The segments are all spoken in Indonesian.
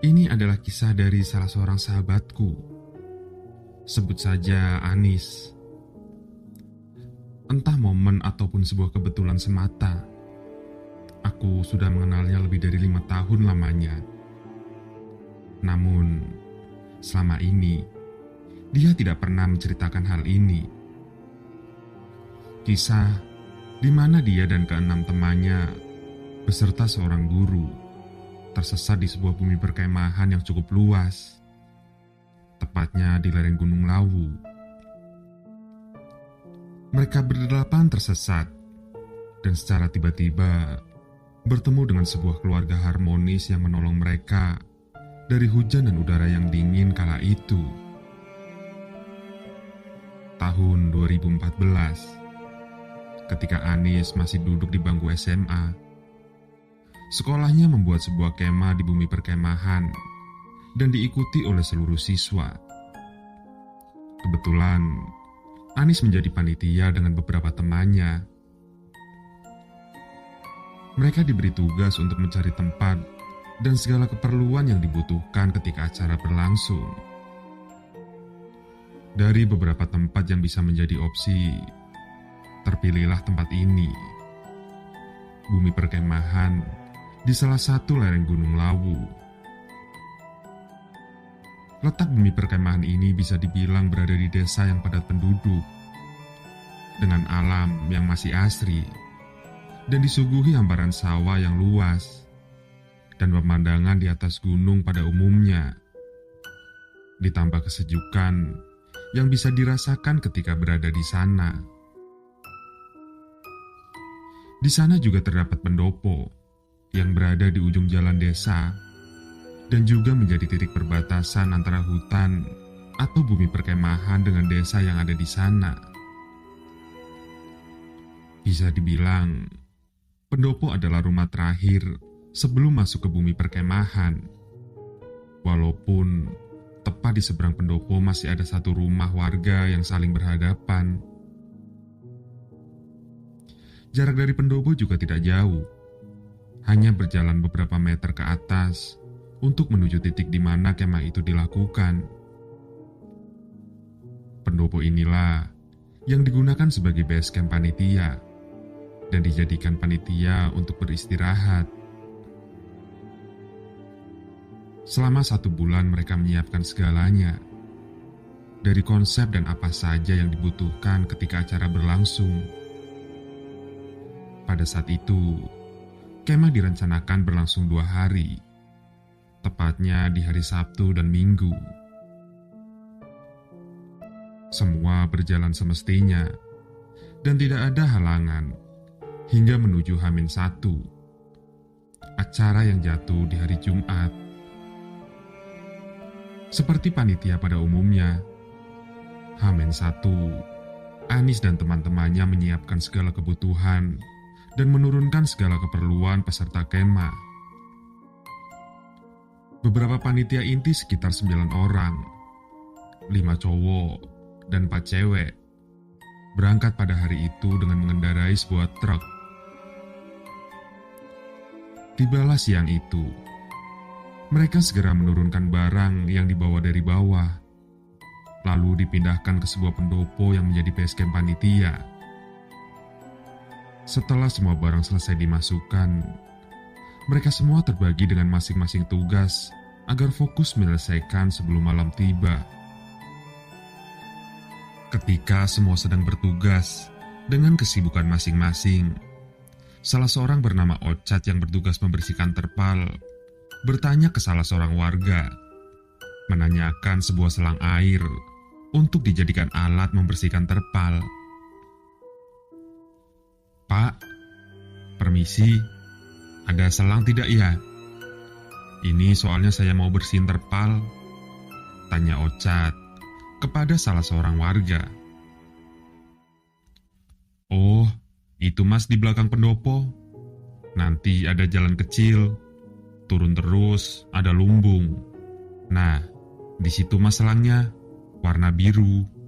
Ini adalah kisah dari salah seorang sahabatku. Sebut saja Anis. Entah momen ataupun sebuah kebetulan semata, aku sudah mengenalnya lebih dari 5 tahun lamanya. Namun, selama ini, dia tidak pernah menceritakan hal ini. Kisah di mana dia dan keenam temannya beserta seorang guru tersesat di sebuah bumi perkemahan yang cukup luas, tepatnya di lereng Gunung Lawu. Mereka berdelapan tersesat dan secara tiba-tiba bertemu dengan sebuah keluarga harmonis yang menolong mereka dari hujan dan udara yang dingin kala itu. Tahun 2014, ketika Anis masih duduk di bangku SMA, sekolahnya membuat sebuah kemah di bumi perkemahan dan diikuti oleh seluruh siswa. Kebetulan, Anis menjadi panitia dengan beberapa temannya. Mereka diberi tugas untuk mencari tempat dan segala keperluan yang dibutuhkan ketika acara berlangsung. Dari beberapa tempat yang bisa menjadi opsi, terpilihlah tempat ini. Bumi perkemahan di salah satu lereng Gunung Lawu. Letak bumi perkemahan ini bisa dibilang berada di desa yang padat penduduk, dengan alam yang masih asri, dan disuguhi hamparan sawah yang luas, dan pemandangan di atas gunung pada umumnya, ditambah kesejukan yang bisa dirasakan ketika berada di sana. Di sana juga terdapat pendopo yang berada di ujung jalan desa, dan juga menjadi titik perbatasan antara hutan atau bumi perkemahan dengan desa yang ada di sana. Bisa dibilang, pendopo adalah rumah terakhir sebelum masuk ke bumi perkemahan. Walaupun tepat di seberang pendopo masih ada satu rumah warga yang saling berhadapan. Jarak dari pendopo juga tidak jauh, hanya berjalan beberapa meter ke atas untuk menuju titik di mana kemah itu dilakukan. Pendopo inilah yang digunakan sebagai base camp panitia dan dijadikan panitia untuk beristirahat. Selama 1 bulan mereka menyiapkan segalanya, dari konsep dan apa saja yang dibutuhkan ketika acara berlangsung. Pada saat itu, kemah direncanakan berlangsung 2 hari, tepatnya di hari Sabtu dan Minggu. Semua berjalan semestinya, dan tidak ada halangan hingga menuju H-1, acara yang jatuh di hari Jumat. Seperti panitia pada umumnya, H-1, Anis dan teman-temannya menyiapkan segala kebutuhan dan menurunkan segala keperluan peserta kemah. Beberapa panitia inti sekitar 9 orang, 5 cowok dan 4 cewek, berangkat pada hari itu dengan mengendarai sebuah truk. Tibalah siang itu, mereka segera menurunkan barang yang dibawa dari bawah, lalu dipindahkan ke sebuah pendopo yang menjadi base camp panitia. Setelah semua barang selesai dimasukkan, mereka semua terbagi dengan masing-masing tugas agar fokus menyelesaikan sebelum malam tiba. Ketika semua sedang bertugas dengan kesibukan masing-masing, salah seorang bernama Ocat yang bertugas membersihkan terpal bertanya ke salah seorang warga, menanyakan sebuah selang air untuk dijadikan alat membersihkan terpal. "Pak, permisi, ada selang tidak ya? Ini soalnya saya mau bersihin terpal," tanya Ocat kepada salah seorang warga. "Oh, itu mas di belakang pendopo. Nanti ada jalan kecil, turun terus ada lumbung. Nah, di situ mas selangnya, warna biru."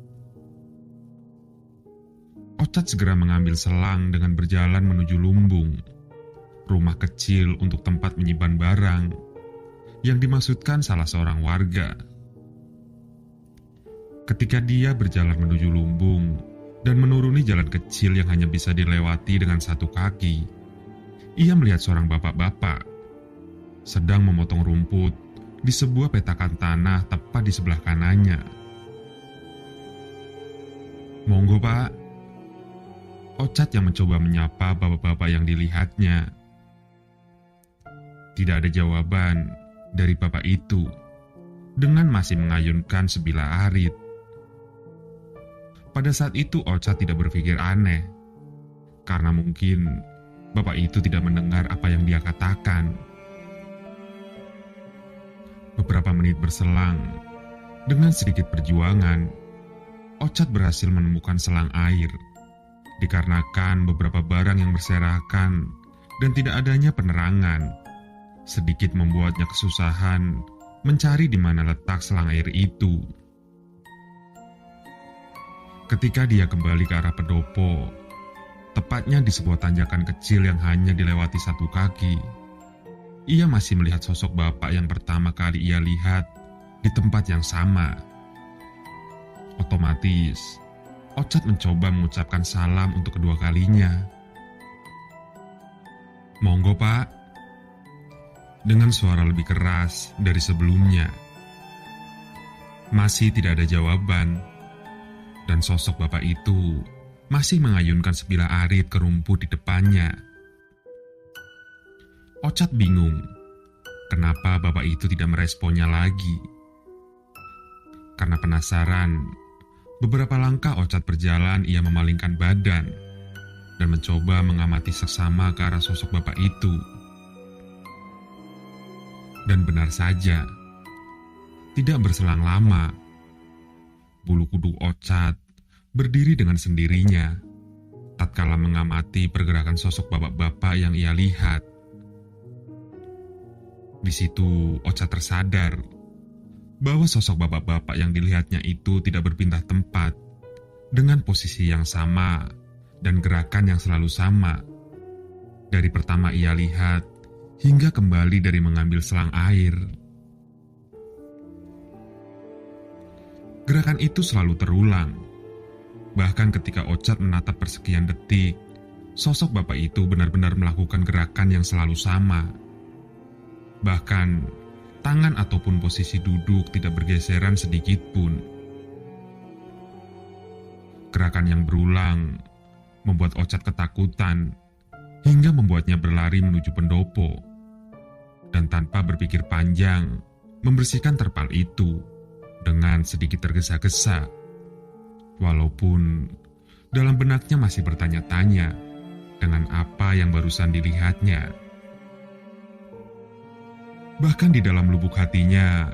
Ocat segera mengambil selang dengan berjalan menuju lumbung, rumah kecil untuk tempat menyimpan barang, yang dimaksudkan salah seorang warga. Ketika dia berjalan menuju lumbung dan menuruni jalan kecil yang hanya bisa dilewati dengan satu kaki, ia melihat seorang bapak-bapak sedang memotong rumput di sebuah petakan tanah tepat di sebelah kanannya. "Monggo, Pak." Ocat yang mencoba menyapa bapak-bapak yang dilihatnya. Tidak ada jawaban dari bapak itu dengan masih mengayunkan sebilah arit. Pada saat itu Ocat tidak berpikir aneh, karena mungkin bapak itu tidak mendengar apa yang dia katakan. Beberapa menit berselang, dengan sedikit perjuangan, Ocat berhasil menemukan selang air, dikarenakan beberapa barang yang berserakan dan tidak adanya penerangan, sedikit membuatnya kesusahan mencari di mana letak selang air itu. Ketika dia kembali ke arah pendopo, tepatnya di sebuah tanjakan kecil yang hanya dilewati satu kaki, ia masih melihat sosok bapak yang pertama kali ia lihat di tempat yang sama. Otomatis, Ocat mencoba mengucapkan salam untuk kedua kalinya. "Monggo, Pak." Dengan suara lebih keras dari sebelumnya. Masih tidak ada jawaban, dan sosok bapak itu masih mengayunkan sebilah arit ke rumput di depannya. Ocat bingung, kenapa bapak itu tidak meresponnya lagi. Karena penasaran, beberapa langkah Ocat berjalan, ia memalingkan badan dan mencoba mengamati seksama ke arah sosok bapak itu. Dan benar saja, tidak berselang lama, bulu kuduk Ocat berdiri dengan sendirinya tatkala mengamati pergerakan sosok bapak-bapak yang ia lihat. Di situ Ocat tersadar bahwa sosok bapak-bapak yang dilihatnya itu tidak berpindah tempat, dengan posisi yang sama dan gerakan yang selalu sama. Dari pertama ia lihat, hingga kembali dari mengambil selang air. Gerakan itu selalu terulang. Bahkan ketika Ocat menatap persekian detik, sosok bapak itu benar-benar melakukan gerakan yang selalu sama. Bahkan, tangan ataupun posisi duduk tidak bergeseran sedikit pun. Gerakan yang berulang membuat Ocat ketakutan hingga membuatnya berlari menuju pendopo, dan tanpa berpikir panjang membersihkan terpal itu dengan sedikit tergesa-gesa, walaupun dalam benaknya masih bertanya-tanya dengan apa yang barusan dilihatnya. Bahkan di dalam lubuk hatinya,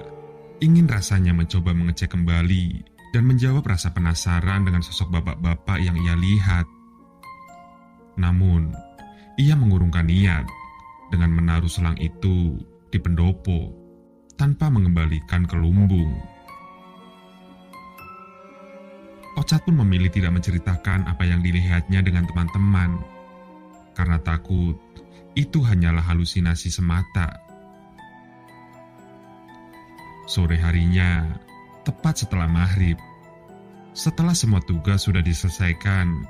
ingin rasanya mencoba mengecek kembali dan menjawab rasa penasaran dengan sosok bapak-bapak yang ia lihat. Namun, ia mengurungkan niat dengan menaruh selang itu di pendopo tanpa mengembalikan ke lumbung. Ocat pun memilih tidak menceritakan apa yang dilihatnya dengan teman-teman, karena takut itu hanyalah halusinasi semata. Sore harinya, tepat setelah maghrib, setelah semua tugas sudah diselesaikan,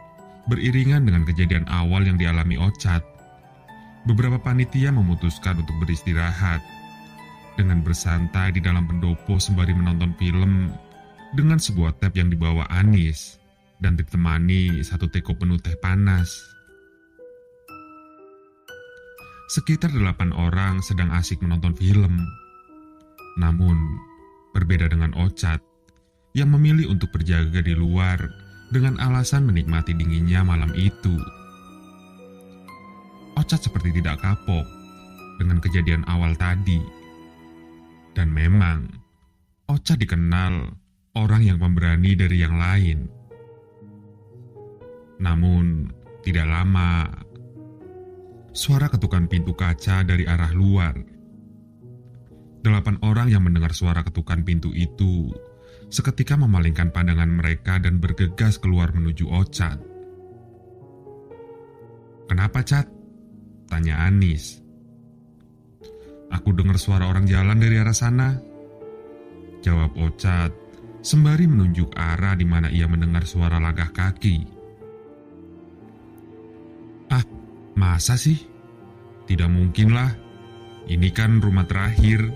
beriringan dengan kejadian awal yang dialami Ocat, beberapa panitia memutuskan untuk beristirahat dengan bersantai di dalam pendopo sembari menonton film dengan sebuah tab yang dibawa Anis dan ditemani satu teko penuh teh panas. Sekitar 8 orang sedang asik menonton film. Namun, berbeda dengan Ocat yang memilih untuk berjaga di luar dengan alasan menikmati dinginnya malam itu. Ocat seperti tidak kapok dengan kejadian awal tadi. Dan memang, Ocat dikenal orang yang pemberani dari yang lain. Namun, tidak lama, suara ketukan pintu kaca dari arah luar. 8 orang yang mendengar suara ketukan pintu itu seketika memalingkan pandangan mereka dan bergegas keluar menuju Ocat. "Kenapa, Cat?" tanya Anis. Aku dengar suara orang jalan dari arah sana, jawab Ocat sembari menunjuk arah di mana ia mendengar suara langkah kaki. Ah, masa sih? Tidak mungkinlah. Ini kan rumah terakhir,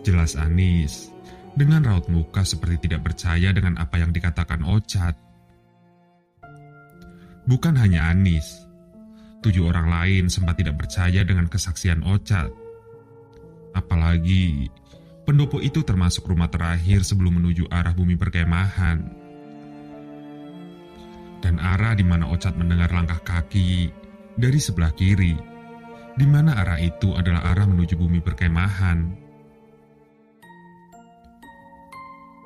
jelas Anis dengan raut muka seperti tidak percaya dengan apa yang dikatakan Ocat. Bukan hanya Anis, 7 orang lain sempat tidak percaya dengan kesaksian Ocat. Apalagi pendopo itu termasuk rumah terakhir sebelum menuju arah bumi perkemahan. Dan arah di mana Ocat mendengar langkah kaki dari sebelah kiri, di mana arah itu adalah arah menuju bumi perkemahan.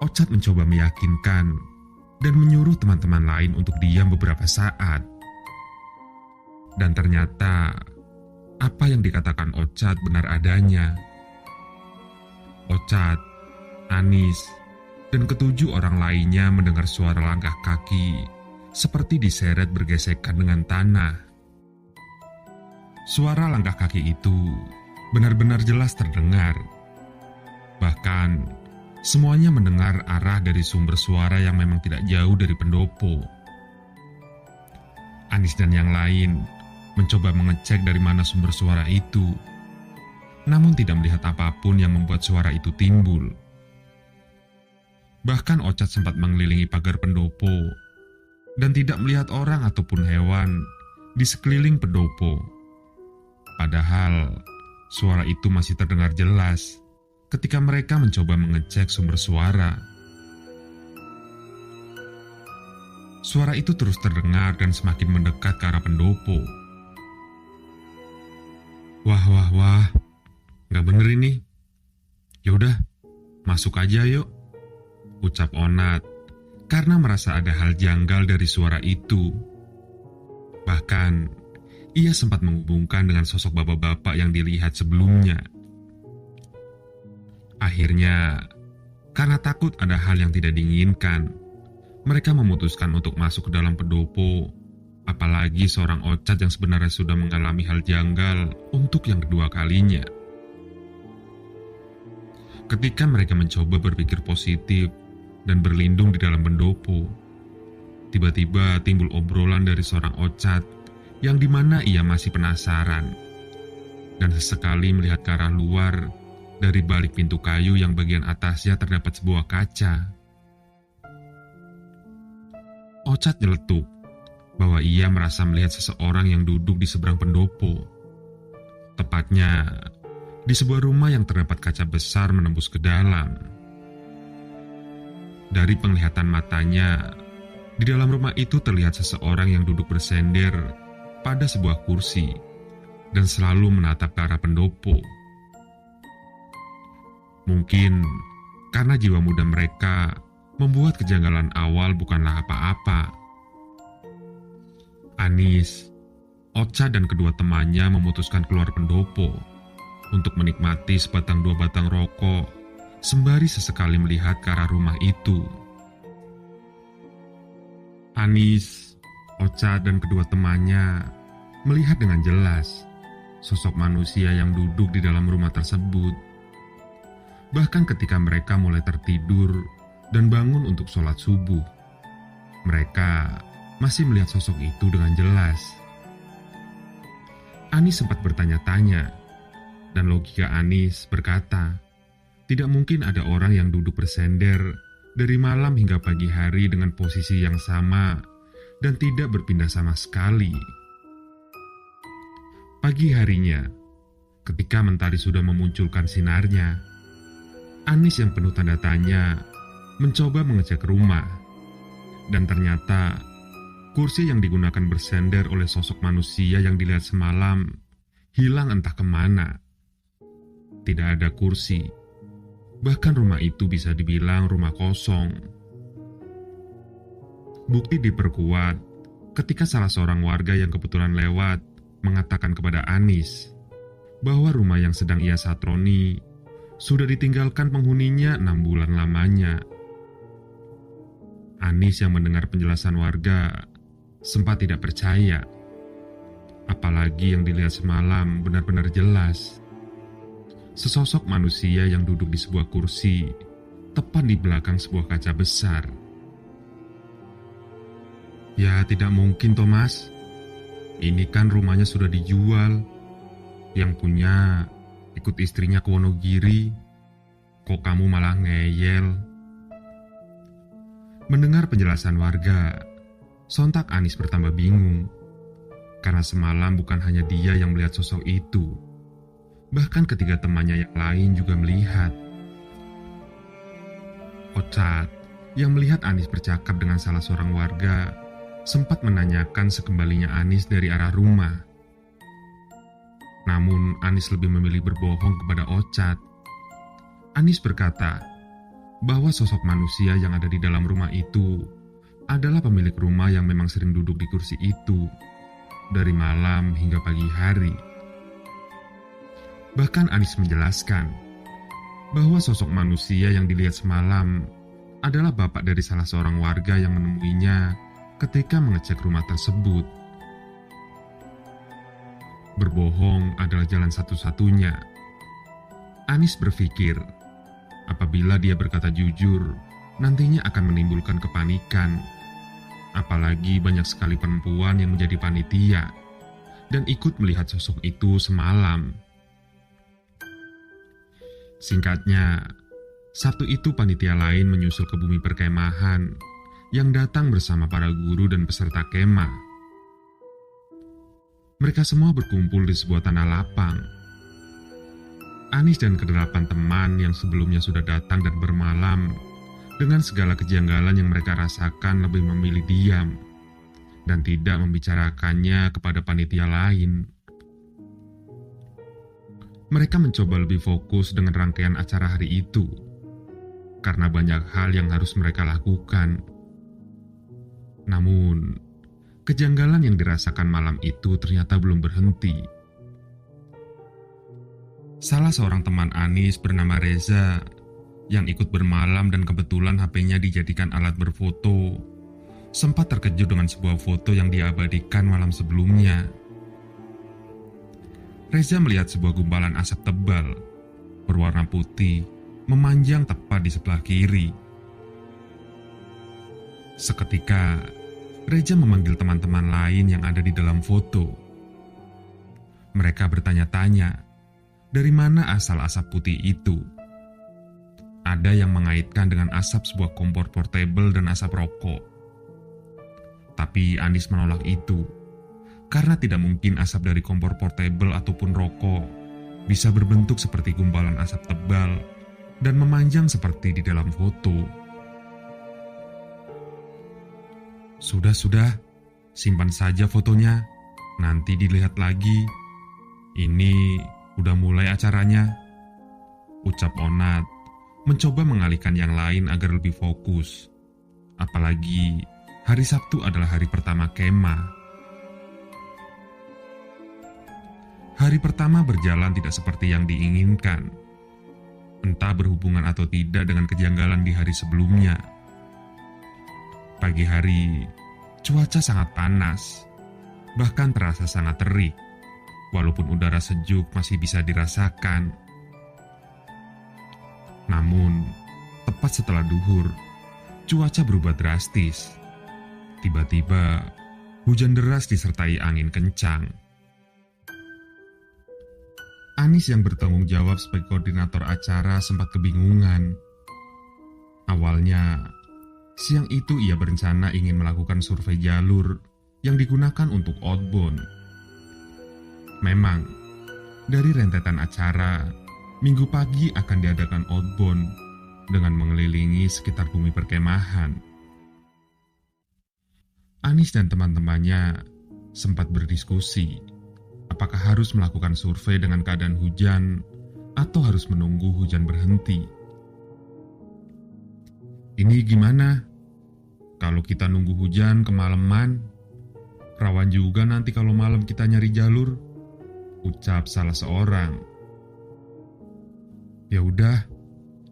Ocat mencoba meyakinkan dan menyuruh teman-teman lain untuk diam beberapa saat. Dan ternyata apa yang dikatakan Ocat benar adanya. Ocat, Anis, dan ketujuh orang lainnya mendengar suara langkah kaki seperti diseret bergesekan dengan tanah. Suara langkah kaki itu benar-benar jelas terdengar. Bahkan semuanya mendengar arah dari sumber suara yang memang tidak jauh dari pendopo. Anis dan yang lain mencoba mengecek dari mana sumber suara itu, namun tidak melihat apapun yang membuat suara itu timbul. Bahkan Ocat sempat mengelilingi pagar pendopo dan tidak melihat orang ataupun hewan di sekeliling pendopo. Padahal suara itu masih terdengar jelas ketika mereka mencoba mengecek sumber suara. Suara itu terus terdengar dan semakin mendekat ke arah pendopo. Wah, nggak bener ini. Yaudah, masuk aja yuk, ucap Onat karena merasa ada hal janggal dari suara itu. Bahkan, ia sempat menghubungkan dengan sosok bapak-bapak yang dilihat sebelumnya. Akhirnya, karena takut ada hal yang tidak diinginkan, mereka memutuskan untuk masuk ke dalam pendopo. Apalagi seorang Ocat yang sebenarnya sudah mengalami hal janggal untuk yang kedua kalinya. Ketika mereka mencoba berpikir positif dan berlindung di dalam pendopo, tiba-tiba timbul obrolan dari seorang Ocat yang dimana ia masih penasaran dan sesekali melihat ke arah luar dari balik pintu kayu yang bagian atasnya terdapat sebuah kaca. Ocat nyeletuk bahwa ia merasa melihat seseorang yang duduk di seberang pendopo. Tepatnya di sebuah rumah yang terdapat kaca besar menembus ke dalam. Dari penglihatan matanya, di dalam rumah itu terlihat seseorang yang duduk bersender pada sebuah kursi dan selalu menatap ke arah pendopo. Mungkin karena jiwa muda mereka membuat kejanggalan awal bukanlah apa-apa. Anis, Ocat dan kedua temannya memutuskan keluar pendopo untuk menikmati sebatang dua batang rokok sembari sesekali melihat ke arah rumah itu. Anis, Ocat dan kedua temannya melihat dengan jelas sosok manusia yang duduk di dalam rumah tersebut. Bahkan ketika mereka mulai tertidur dan bangun untuk sholat subuh, mereka masih melihat sosok itu dengan jelas. Anis sempat bertanya-tanya, dan logika Anis berkata, tidak mungkin ada orang yang duduk bersender dari malam hingga pagi hari dengan posisi yang sama dan tidak berpindah sama sekali. Pagi harinya, ketika mentari sudah memunculkan sinarnya, Anis yang penuh tanda tanya mencoba mengecek rumah, dan ternyata kursi yang digunakan bersender oleh sosok manusia yang dilihat semalam hilang entah kemana. Tidak ada kursi, bahkan rumah itu bisa dibilang rumah kosong. Bukti diperkuat ketika salah seorang warga yang kebetulan lewat mengatakan kepada Anis bahwa rumah yang sedang ia satroni sudah ditinggalkan penghuninya 6 bulan lamanya. Anis yang mendengar penjelasan warga sempat tidak percaya, apalagi yang dilihat semalam benar-benar jelas. sesosok manusia yang duduk di sebuah kursi, tepat di belakang sebuah kaca besar. Ya, tidak mungkin, Thomas. Ini kan rumahnya sudah dijual. Yang punya ikut istrinya ke Wonogiri. Kok kamu malah ngeyel? Mendengar penjelasan warga, sontak Anis bertambah bingung. Karena semalam bukan hanya dia yang melihat sosok itu. Bahkan ketiga temannya yang lain juga melihat. Ocat, yang melihat Anis bercakap dengan salah seorang warga, sempat menanyakan sekembalinya Anis dari arah rumah. Namun Anis lebih memilih berbohong kepada Ocat. Anis berkata bahwa sosok manusia yang ada di dalam rumah itu adalah pemilik rumah yang memang sering duduk di kursi itu dari malam hingga pagi hari. Bahkan Anis menjelaskan bahwa sosok manusia yang dilihat semalam adalah bapak dari salah seorang warga yang menemuinya ketika mengecek rumah tersebut. Berbohong adalah jalan satu-satunya. Anis berpikir, apabila dia berkata jujur, nantinya akan menimbulkan kepanikan. Apalagi banyak sekali perempuan yang menjadi panitia dan ikut melihat sosok itu semalam. Singkatnya, Sabtu itu panitia lain menyusul ke bumi perkemahan yang datang bersama para guru dan peserta kemah. Mereka semua berkumpul di sebuah tanah lapang. Anis dan kedelapan teman yang sebelumnya sudah datang dan bermalam, dengan segala kejanggalan yang mereka rasakan lebih memilih diam dan tidak membicarakannya kepada panitia lain. Mereka mencoba lebih fokus dengan rangkaian acara hari itu, karena banyak hal yang harus mereka lakukan. Namun, kejanggalan yang dirasakan malam itu ternyata belum berhenti. Salah seorang teman Anis bernama Reza, yang ikut bermalam dan kebetulan HP-nya dijadikan alat berfoto, sempat terkejut dengan sebuah foto yang diabadikan malam sebelumnya. Reza melihat sebuah gumpalan asap tebal, berwarna putih, memanjang tepat di sebelah kiri. Seketika, Reza memanggil teman-teman lain yang ada di dalam foto. Mereka bertanya-tanya, dari mana asal asap putih itu? Ada yang mengaitkan dengan asap sebuah kompor portable dan asap rokok. Tapi Anis menolak itu, karena tidak mungkin asap dari kompor portable ataupun rokok bisa berbentuk seperti gumpalan asap tebal dan memanjang seperti di dalam foto. Sudah, simpan saja fotonya, nanti dilihat lagi. Ini udah mulai acaranya, ucap Onat, mencoba mengalihkan yang lain agar lebih fokus. Apalagi hari Sabtu adalah hari pertama kemah. Hari pertama berjalan tidak seperti yang diinginkan. Entah berhubungan atau tidak dengan kejanggalan di hari sebelumnya. Pagi hari, cuaca sangat panas, bahkan terasa sangat terik, walaupun udara sejuk masih bisa dirasakan. Namun, tepat setelah duhur, cuaca berubah drastis. Tiba-tiba, hujan deras disertai angin kencang. Anis yang bertanggung jawab sebagai koordinator acara sempat kebingungan. Awalnya, siang itu ia berencana ingin melakukan survei jalur yang digunakan untuk outbound. Memang, dari rentetan acara, minggu pagi akan diadakan outbound dengan mengelilingi sekitar bumi perkemahan. Anis dan teman-temannya sempat berdiskusi apakah harus melakukan survei dengan keadaan hujan atau harus menunggu hujan berhenti. Ini gimana? Kalau kita nunggu hujan kemalaman, rawan juga nanti kalau malam kita nyari jalur, ucap salah seorang. Ya udah,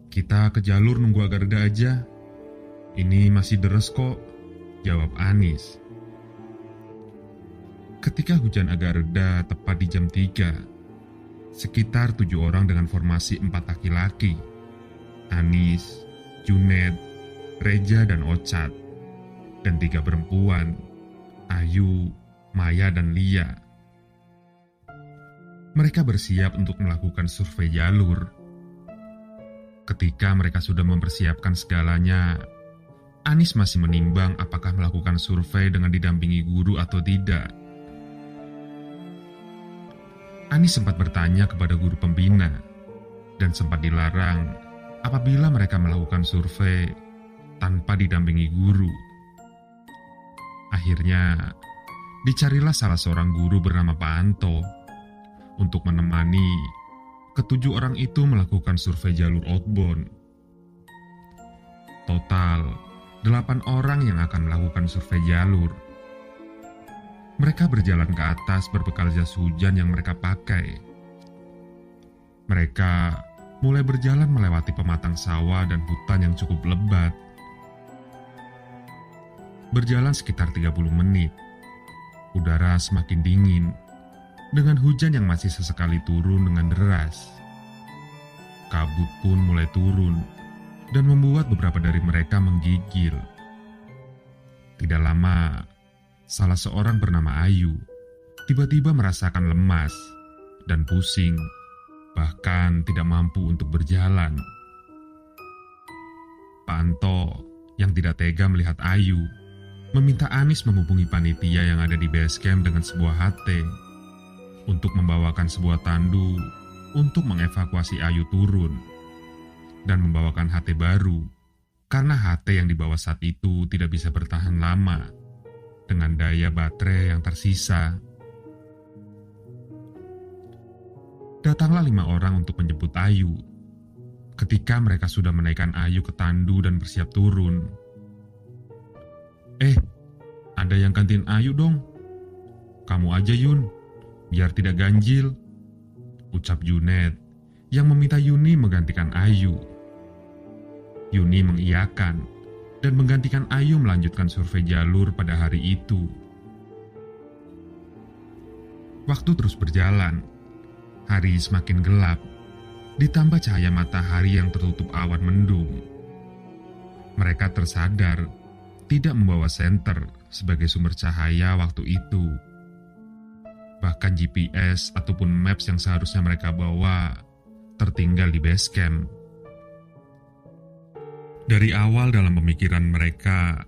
kita ke jalur nunggu agak reda aja. Ini masih deres kok, jawab Anis. Ketika hujan agak reda tepat di jam 3, sekitar 7 orang dengan formasi 4 laki-laki, Anis, Junet, Reja, dan Ocat, dan 3 perempuan, Ayu, Maya, dan Lia. Mereka bersiap untuk melakukan survei jalur. Ketika mereka sudah mempersiapkan segalanya, Anis masih menimbang apakah melakukan survei dengan didampingi guru atau tidak. Anis sempat bertanya kepada guru pembina dan sempat dilarang apabila mereka melakukan survei tanpa didampingi guru. Akhirnya, dicarilah salah seorang guru bernama Pak Anto untuk menemani ke-7 orang itu melakukan survei jalur outbound. Total, 8 orang yang akan melakukan survei jalur. Mereka berjalan ke atas berbekal jas hujan yang mereka pakai. Mereka mulai berjalan melewati pematang sawah dan hutan yang cukup lebat. Berjalan sekitar 30 menit, udara semakin dingin, dengan hujan yang masih sesekali turun dengan deras. Kabut pun mulai turun dan membuat beberapa dari mereka menggigil. Tidak lama, salah seorang bernama Ayu tiba-tiba merasakan lemas dan pusing, bahkan tidak mampu untuk berjalan. Pak Anto yang tidak tega melihat Ayu meminta Anis menghubungi panitia yang ada di base camp dengan sebuah HT untuk membawakan sebuah tandu untuk mengevakuasi Ayu turun dan membawakan HT baru karena HT yang dibawa saat itu tidak bisa bertahan lama dengan daya baterai yang tersisa. Datanglah 5 orang untuk menjemput Ayu. Ketika mereka sudah menaikkan Ayu ke tandu dan bersiap turun, ada yang gantiin Ayu dong. Kamu aja Yun, biar tidak ganjil, ucap Junet yang meminta Yuni menggantikan Ayu. Yuni mengiyakan dan menggantikan Ayu melanjutkan survei jalur pada hari itu. Waktu terus berjalan, hari semakin gelap, ditambah cahaya matahari yang tertutup awan mendung. Mereka tersadar tidak membawa senter sebagai sumber cahaya waktu itu. Bahkan GPS ataupun maps yang seharusnya mereka bawa tertinggal di base camp. Dari awal dalam pemikiran mereka,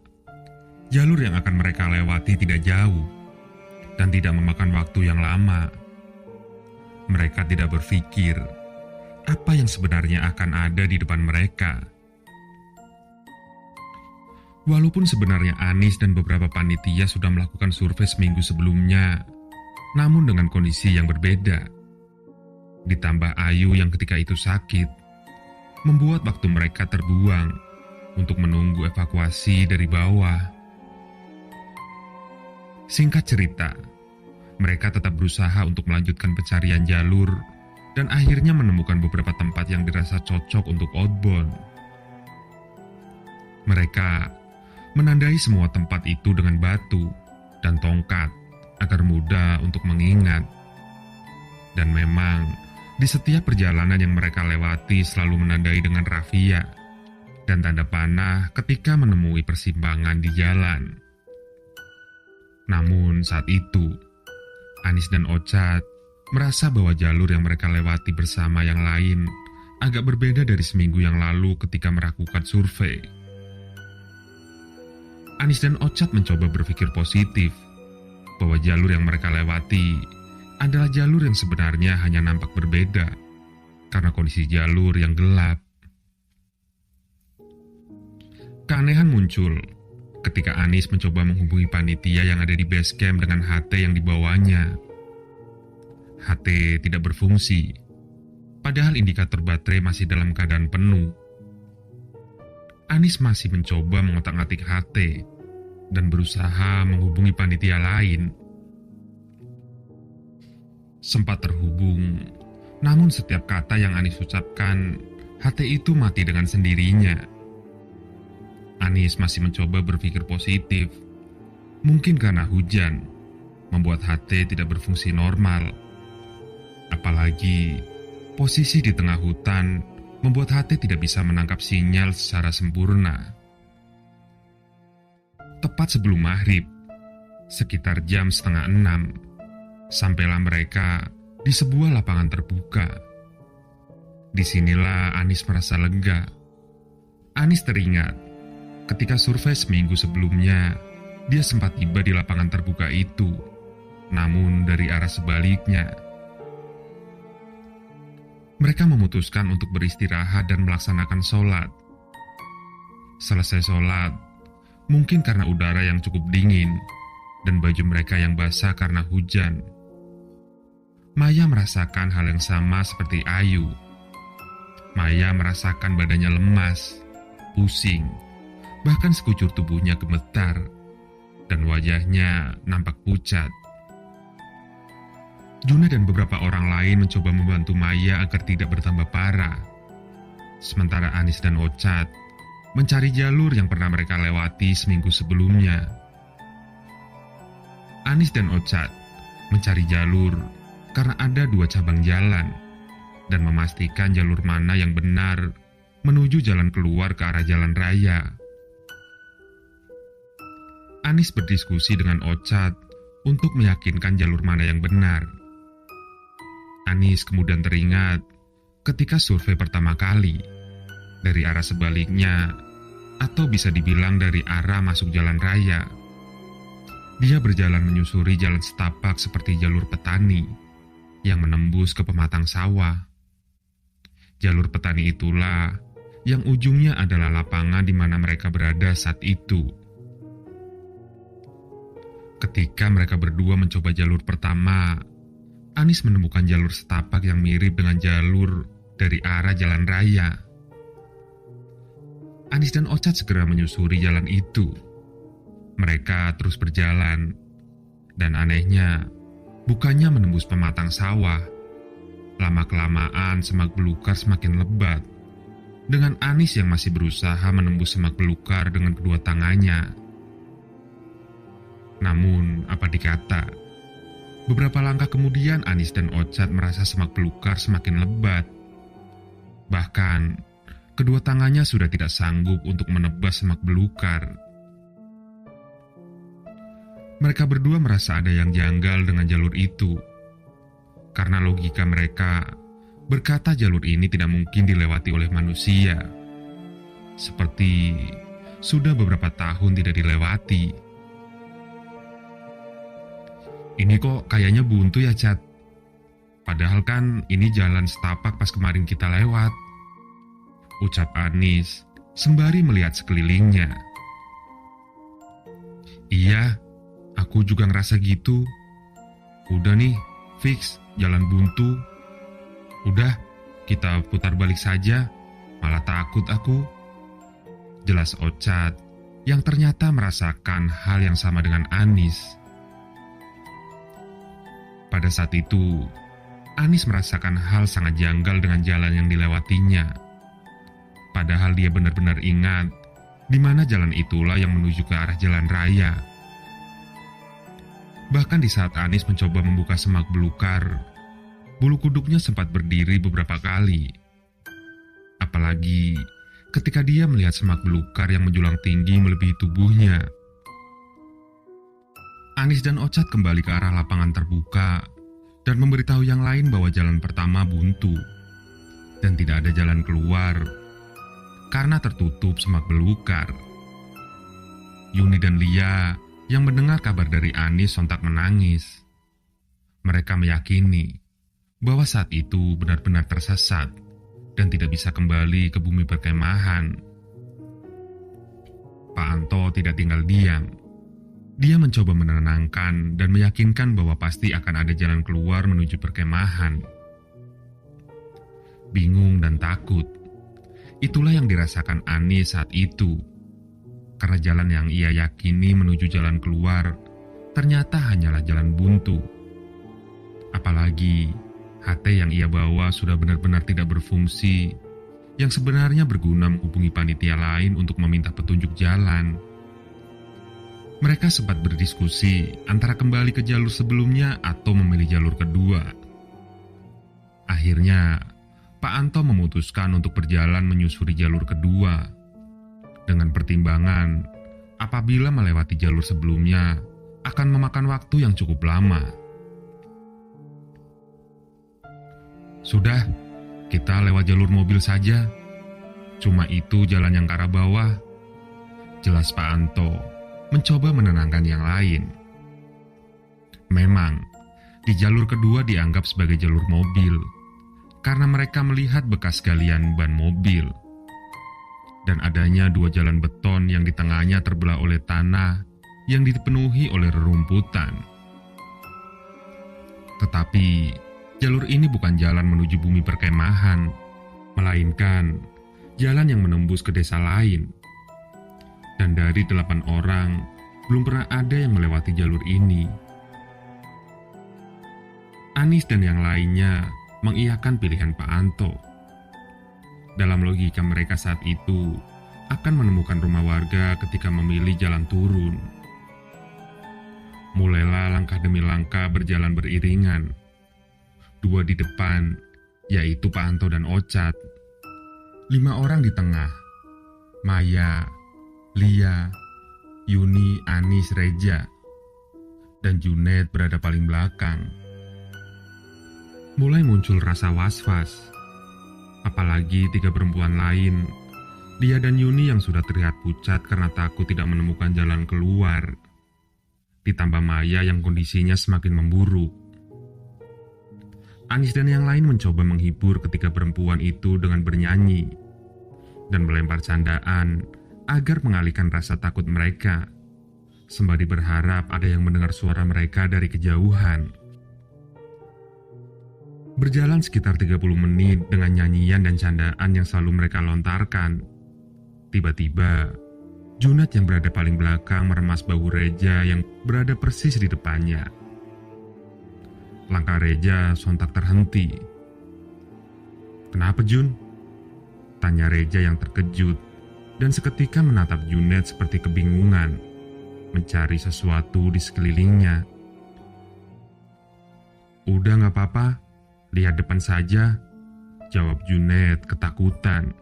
jalur yang akan mereka lewati tidak jauh dan tidak memakan waktu yang lama. Mereka tidak berpikir apa yang sebenarnya akan ada di depan mereka. Walaupun sebenarnya Anis dan beberapa panitia sudah melakukan survei seminggu sebelumnya, namun dengan kondisi yang berbeda. Ditambah Ayu yang ketika itu sakit, membuat waktu mereka terbuang untuk menunggu evakuasi dari bawah. Singkat cerita, mereka tetap berusaha untuk melanjutkan pencarian jalur dan akhirnya menemukan beberapa tempat yang dirasa cocok untuk outbound. Mereka menandai semua tempat itu dengan batu dan tongkat agar mudah untuk mengingat. Dan memang, di setiap perjalanan yang mereka lewati selalu menandai dengan rafia dan tanda panah ketika menemui persimpangan di jalan. Namun saat itu, Anis dan Ocat merasa bahwa jalur yang mereka lewati bersama yang lain agak berbeda dari seminggu yang lalu ketika melakukan survei. Anis dan Ocat mencoba berpikir positif bahwa jalur yang mereka lewati adalah jalur yang sebenarnya hanya nampak berbeda karena kondisi jalur yang gelap. Keanehan muncul ketika Anis mencoba menghubungi panitia yang ada di base camp dengan HT yang dibawanya. HT tidak berfungsi, padahal indikator baterai masih dalam keadaan penuh. Anis masih mencoba mengotak-atik HT dan berusaha menghubungi panitia lain. Sempat terhubung, namun setiap kata yang Anis ucapkan, HT itu mati dengan sendirinya. Anis masih mencoba berpikir positif. Mungkin karena hujan, membuat HT tidak berfungsi normal. Apalagi posisi di tengah hutan membuat hati tidak bisa menangkap sinyal secara sempurna. Tepat sebelum maghrib, sekitar jam 5:30, sampailah mereka di sebuah lapangan terbuka. Disinilah Anis merasa lega. Anis teringat ketika survei seminggu sebelumnya, dia sempat tiba di lapangan terbuka itu, namun dari arah sebaliknya. Mereka memutuskan untuk beristirahat dan melaksanakan sholat. Selesai sholat, mungkin karena udara yang cukup dingin dan baju mereka yang basah karena hujan, Maya merasakan hal yang sama seperti Ayu. Maya merasakan badannya lemas, pusing, bahkan sekujur tubuhnya gemetar, dan wajahnya nampak pucat. Juna dan beberapa orang lain mencoba membantu Maya agar tidak bertambah parah. Sementara Anis dan Ochad mencari jalur yang pernah mereka lewati seminggu sebelumnya. Anis dan Ochad mencari jalur karena ada 2 cabang jalan dan memastikan jalur mana yang benar menuju jalan keluar ke arah jalan raya. Anis berdiskusi dengan Ochad untuk meyakinkan jalur mana yang benar. Anis kemudian teringat ketika survei pertama kali dari arah sebaliknya, atau bisa dibilang dari arah masuk jalan raya. Dia berjalan menyusuri jalan setapak seperti jalur petani yang menembus ke pematang sawah. Jalur petani itulah yang ujungnya adalah lapangan di mana mereka berada saat itu. Ketika mereka berdua mencoba jalur pertama, Anis menemukan jalur setapak yang mirip dengan jalur dari arah jalan raya. Anis dan Ochad segera menyusuri jalan itu. Mereka terus berjalan, dan anehnya, bukannya menembus pematang sawah. Lama-kelamaan semak belukar semakin lebat, dengan Anis yang masih berusaha menembus semak belukar dengan kedua tangannya. Namun, apa dikata, beberapa langkah kemudian Anis dan Ochad merasa semak belukar semakin lebat. Bahkan, kedua tangannya sudah tidak sanggup untuk menebas semak belukar. Mereka berdua merasa ada yang janggal dengan jalur itu. Karena logika mereka berkata jalur ini tidak mungkin dilewati oleh manusia. Seperti sudah beberapa tahun tidak dilewati. Ini kok kayaknya buntu ya, Chat. Padahal kan ini jalan setapak pas kemarin kita lewat, ucap Anis sembari melihat sekelilingnya. Iya, aku juga ngerasa gitu. Udah nih, fix jalan buntu. Udah, kita putar balik saja, malah takut aku. Jelas Ochad yang ternyata merasakan hal yang sama dengan Anis. Pada saat itu, Anis merasakan hal sangat janggal dengan jalan yang dilewatinya. Padahal dia benar-benar ingat di mana jalan itulah yang menuju ke arah jalan raya. Bahkan di saat Anis mencoba membuka semak belukar, bulu kuduknya sempat berdiri beberapa kali. Apalagi ketika dia melihat semak belukar yang menjulang tinggi melebihi tubuhnya. Anis dan Ochad kembali ke arah lapangan terbuka dan memberitahu yang lain bahwa jalan pertama buntu dan tidak ada jalan keluar karena tertutup semak belukar. Yuni dan Lia yang mendengar kabar dari Anis sontak menangis. Mereka meyakini bahwa saat itu benar-benar tersesat dan tidak bisa kembali ke bumi perkemahan. Pak Anto tidak tinggal diam. Dia mencoba menenangkan dan meyakinkan bahwa pasti akan ada jalan keluar menuju perkemahan. Bingung dan takut, itulah yang dirasakan Anis saat itu. Karena jalan yang ia yakini menuju jalan keluar ternyata hanyalah jalan buntu. Apalagi HT yang ia bawa sudah benar-benar tidak berfungsi, yang sebenarnya berguna menghubungi panitia lain untuk meminta petunjuk jalan. Mereka sempat berdiskusi antara kembali ke jalur sebelumnya atau memilih jalur kedua. Akhirnya, Pak Anto memutuskan untuk berjalan menyusuri jalur kedua. Dengan pertimbangan, apabila melewati jalur sebelumnya, akan memakan waktu yang cukup lama. Sudah, kita lewat jalur mobil saja. Cuma itu jalan yang ke arah bawah. Jelas Pak Anto mencoba menenangkan yang lain. Memang, di jalur kedua dianggap sebagai jalur mobil, karena mereka melihat bekas galian ban mobil. Dan adanya dua jalan beton yang di tengahnya terbelah oleh tanah yang dipenuhi oleh rerumputan. Tetapi, jalur ini bukan jalan menuju bumi perkemahan, melainkan jalan yang menembus ke desa lain. Dan dari 8 orang, belum pernah ada yang melewati jalur ini. Anis dan yang lainnya mengiyakan pilihan Pak Anto. Dalam logika mereka saat itu, akan menemukan rumah warga ketika memilih jalan turun. Mulailah langkah demi langkah berjalan beriringan. 2 di depan, yaitu Pak Anto dan Ocat. 5 orang di tengah, Maya, Lia, Yuni, Anis, Reja, dan Junet berada paling belakang. Mulai muncul rasa was-was. Apalagi 3 perempuan lain, Lia dan Yuni yang sudah terlihat pucat karena takut tidak menemukan jalan keluar. Ditambah Maya yang kondisinya semakin memburuk. Anis dan yang lain mencoba menghibur ketiga perempuan itu dengan bernyanyi dan melempar candaan agar mengalihkan rasa takut mereka, sembari berharap ada yang mendengar suara mereka dari kejauhan. Berjalan sekitar 30 menit dengan nyanyian dan candaan yang selalu mereka lontarkan. Tiba-tiba, Junet yang berada paling belakang meremas bahu Reja yang berada persis di depannya. Langkah Reja sontak terhenti. "Kenapa, Jun?" tanya Reja yang terkejut dan seketika menatap Junet seperti kebingungan, mencari sesuatu di sekelilingnya. "Udah gak apa-apa, lihat depan saja," jawab Junet ketakutan.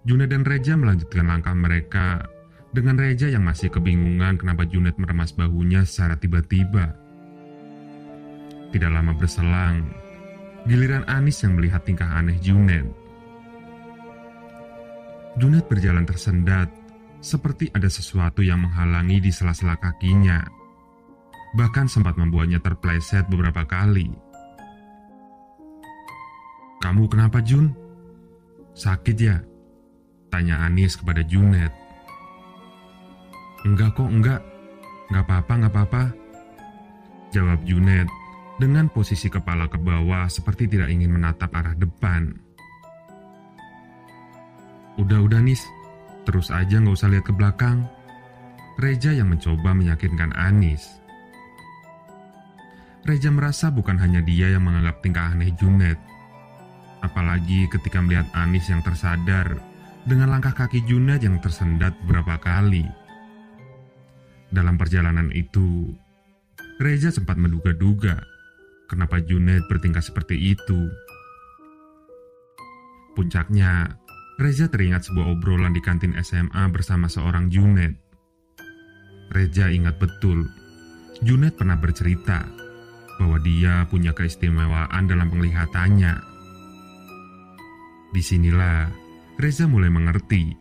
Junet dan Reja melanjutkan langkah mereka, dengan Reja yang masih kebingungan kenapa Junet meremas bahunya secara tiba-tiba. Tidak lama berselang, giliran Anis yang melihat tingkah aneh Junet. Junet berjalan tersendat, seperti ada sesuatu yang menghalangi di sela-sela kakinya. Bahkan sempat membuatnya terpleset beberapa kali. "Kamu kenapa, Jun? Sakit ya?" tanya Anis kepada Junet. "Enggak kok, enggak. Enggak apa-apa, jawab Junet dengan posisi kepala ke bawah seperti tidak ingin menatap arah depan. Udah Nis, terus aja gak usah lihat ke belakang," Reja yang mencoba meyakinkan Anis. Reja merasa bukan hanya dia yang menganggap tingkah aneh Junet. Apalagi ketika melihat Anis yang tersadar dengan langkah kaki Junet yang tersendat beberapa kali. Dalam perjalanan itu, Reja sempat menduga-duga kenapa Junet bertingkah seperti itu. Puncaknya, Reja teringat sebuah obrolan di kantin SMA bersama seorang Junet. Reja ingat betul, Junet pernah bercerita bahwa dia punya keistimewaan dalam penglihatannya. Disinilah Reza mulai mengerti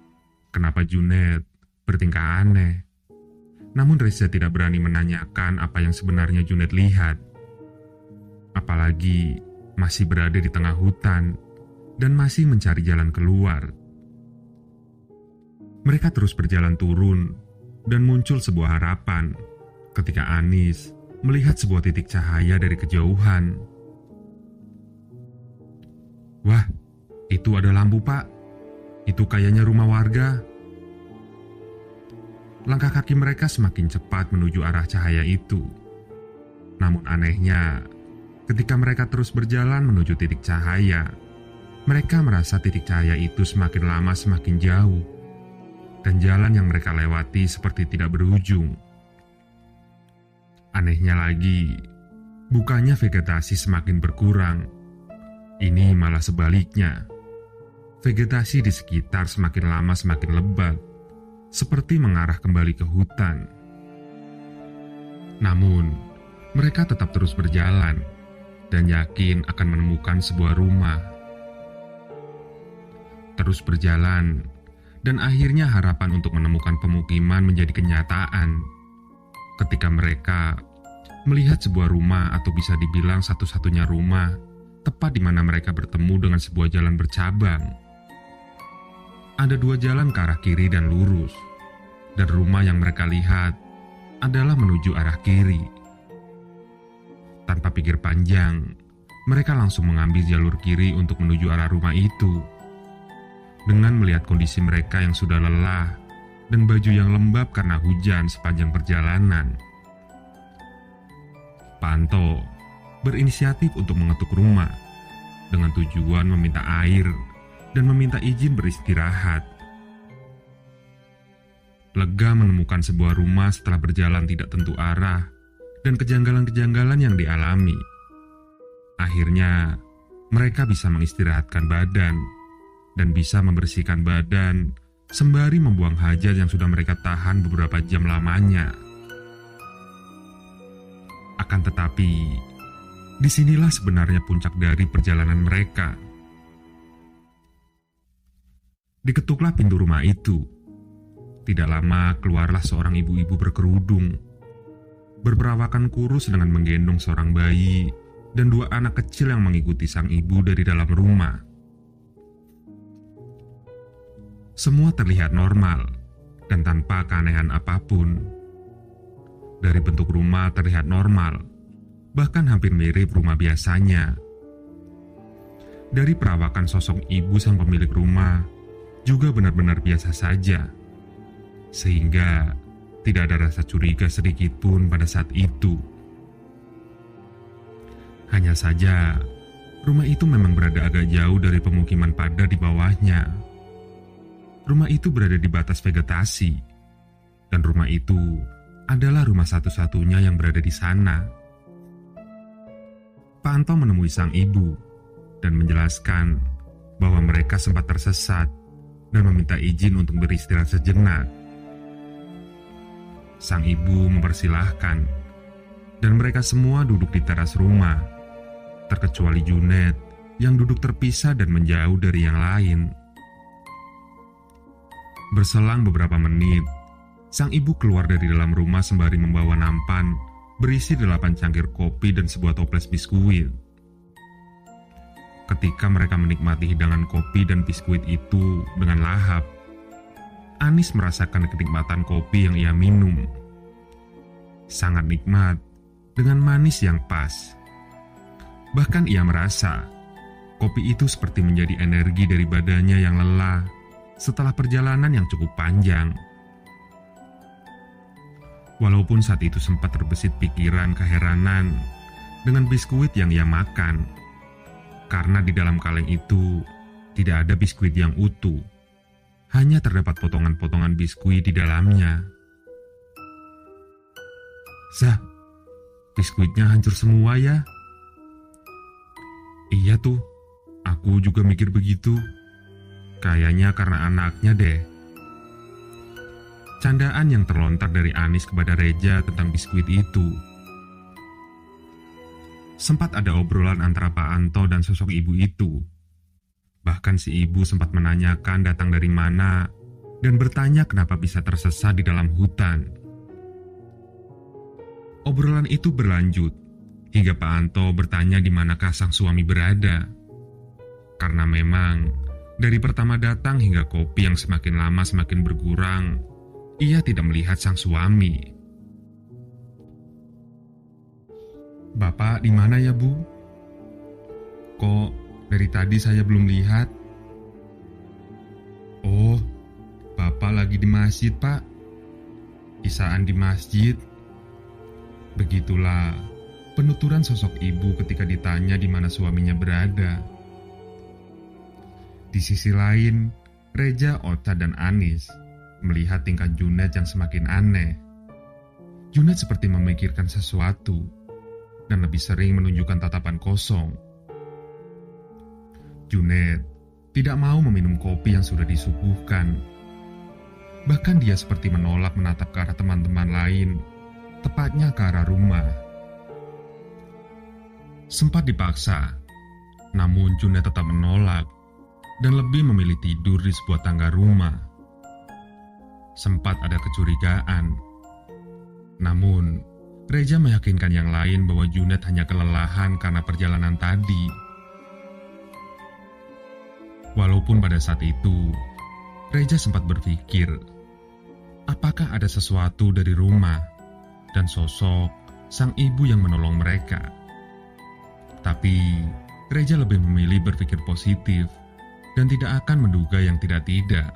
kenapa Junet bertingkah aneh. Namun Reza tidak berani menanyakan apa yang sebenarnya Junet lihat. Apalagi masih berada di tengah hutan dan masih mencari jalan keluar. Mereka terus berjalan turun dan muncul sebuah harapan ketika Anis melihat sebuah titik cahaya dari kejauhan. "Wah, itu ada lampu, Pak. Itu kayaknya rumah warga." Langkah kaki mereka semakin cepat menuju arah cahaya itu. Namun anehnya, ketika mereka terus berjalan menuju titik cahaya, mereka merasa titik cahaya itu semakin lama semakin jauh, dan jalan yang mereka lewati seperti tidak berujung. Anehnya lagi, Bukannya vegetasi semakin berkurang, ini malah sebaliknya. Vegetasi di sekitar semakin lama semakin lebat, seperti mengarah kembali ke hutan. Namun, mereka tetap terus berjalan dan yakin akan menemukan sebuah rumah. Terus berjalan, dan akhirnya harapan untuk menemukan pemukiman menjadi kenyataan ketika mereka melihat sebuah rumah, atau bisa dibilang satu-satunya rumah, tepat di mana mereka bertemu dengan sebuah jalan bercabang. Ada dua jalan ke arah kiri dan lurus, dan rumah yang mereka lihat adalah menuju arah kiri. Tanpa pikir panjang, mereka langsung mengambil jalur kiri untuk menuju arah rumah itu. Dengan melihat kondisi mereka yang sudah lelah dan baju yang lembab karena hujan sepanjang perjalanan, Pak Anto berinisiatif untuk mengetuk rumah dengan tujuan meminta air dan meminta izin beristirahat. Lega menemukan sebuah rumah setelah berjalan tidak tentu arah dan kejanggalan-kejanggalan yang dialami. Akhirnya, mereka bisa mengistirahatkan badan dan bisa membersihkan badan sembari membuang hajat yang sudah mereka tahan beberapa jam lamanya. Akan tetapi, disinilah sebenarnya puncak dari perjalanan mereka. Diketuklah pintu rumah itu. Tidak lama keluarlah seorang ibu-ibu berkerudung, berperawakan kurus dengan menggendong seorang bayi dan dua anak kecil yang mengikuti sang ibu dari dalam rumah. Semua terlihat normal dan tanpa keanehan apapun. Dari bentuk rumah terlihat normal, bahkan hampir mirip rumah biasanya. Dari perawakan sosok ibu sang pemilik rumah juga benar-benar biasa saja, sehingga tidak ada rasa curiga sedikit pun pada saat itu. Hanya saja, rumah itu memang berada agak jauh dari pemukiman padat di bawahnya. Rumah itu berada di batas vegetasi, dan rumah itu adalah rumah satu-satunya yang berada di sana. Pak Anto menemui sang ibu dan menjelaskan bahwa mereka sempat tersesat dan meminta izin untuk beristirahat sejenak. Sang ibu mempersilahkan, dan mereka semua duduk di teras rumah, terkecuali Junet yang duduk terpisah dan menjauh dari yang lain. Berselang beberapa menit, sang ibu keluar dari dalam rumah sembari membawa nampan berisi 8 cangkir kopi dan sebuah toples biskuit. Ketika mereka menikmati hidangan kopi dan biskuit itu dengan lahap, Anis merasakan kenikmatan kopi yang ia minum. Sangat nikmat, dengan manis yang pas. Bahkan ia merasa kopi itu seperti menjadi energi dari badannya yang lelah setelah perjalanan yang cukup panjang. Walaupun saat itu sempat terbesit pikiran keheranan dengan biskuit yang ia makan, karena di dalam kaleng itu tidak ada biskuit yang utuh, hanya terdapat potongan-potongan biskuit di dalamnya. Zah, biskuitnya hancur semua ya? Iya tuh, aku juga mikir begitu. Kayaknya karena anaknya deh. Candaan yang terlontar dari Anis kepada Reja tentang biskuit itu. Sempat ada obrolan antara Pak Anto dan sosok ibu itu. Bahkan si ibu sempat menanyakan datang dari mana dan bertanya kenapa bisa tersesat di dalam hutan. Obrolan itu berlanjut hingga Pak Anto bertanya di manakah sang suami berada. Karena memang dari pertama datang hingga kopi yang semakin lama semakin berkurang, ia tidak melihat sang suami. Bapak di mana ya, Bu? Kok dari tadi saya belum lihat? Oh, Bapak lagi di masjid, Pak. Isaan di masjid. Begitulah penuturan sosok ibu ketika ditanya di mana suaminya berada. Di sisi lain, Reja, Ocha, dan Anis melihat tingkah Junet yang semakin aneh. Junet seperti memikirkan sesuatu. dan lebih sering menunjukkan tatapan kosong. Junet tidak mau meminum kopi yang sudah disuguhkan. Bahkan dia seperti menolak menatap ke arah teman-teman lain, tepatnya ke arah rumah. Sempat dipaksa, namun Junet tetap menolak dan lebih memilih tidur di sebuah tangga rumah. Sempat ada kecurigaan, namun Reza meyakinkan yang lain bahwa Junet hanya kelelahan karena perjalanan tadi. Walaupun pada saat itu, Reza sempat berpikir, apakah ada sesuatu dari rumah dan sosok sang ibu yang menolong mereka. Tapi, Reza lebih memilih berpikir positif dan tidak akan menduga yang tidak-tidak.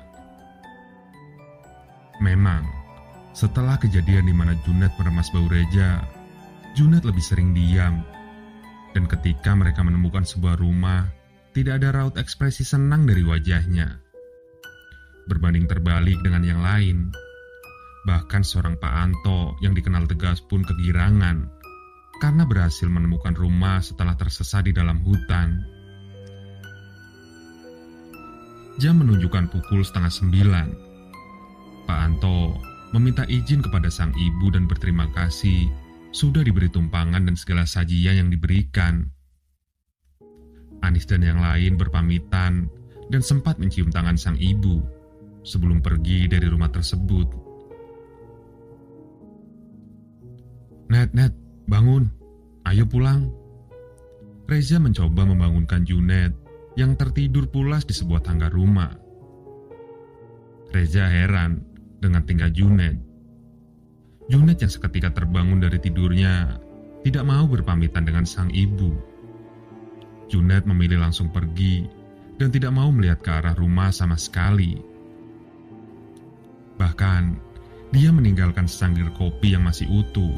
Memang, setelah kejadian di mana Junet meremas bau Reza, Junet lebih sering diam. Dan ketika mereka menemukan sebuah rumah, tidak ada raut ekspresi senang dari wajahnya. Berbanding terbalik dengan yang lain, bahkan seorang Pak Anto yang dikenal tegas pun kegirangan karena berhasil menemukan rumah setelah tersesat di dalam hutan. Jam menunjukkan pukul 8:30. Pak Anto meminta izin kepada sang ibu dan berterima kasih sudah diberi tumpangan dan segala sajian yang diberikan. Anis dan yang lain berpamitan dan sempat mencium tangan sang ibu sebelum pergi dari rumah tersebut. Net, bangun. Ayo pulang. Reza mencoba membangunkan Junet yang tertidur pulas di sebuah tangga rumah. Reza heran dengan tingkah Junet. Junet yang seketika terbangun dari tidurnya tidak mau berpamitan dengan sang ibu. Junet memilih langsung pergi dan tidak mau melihat ke arah rumah sama sekali. Bahkan, dia meninggalkan secangkir kopi yang masih utuh.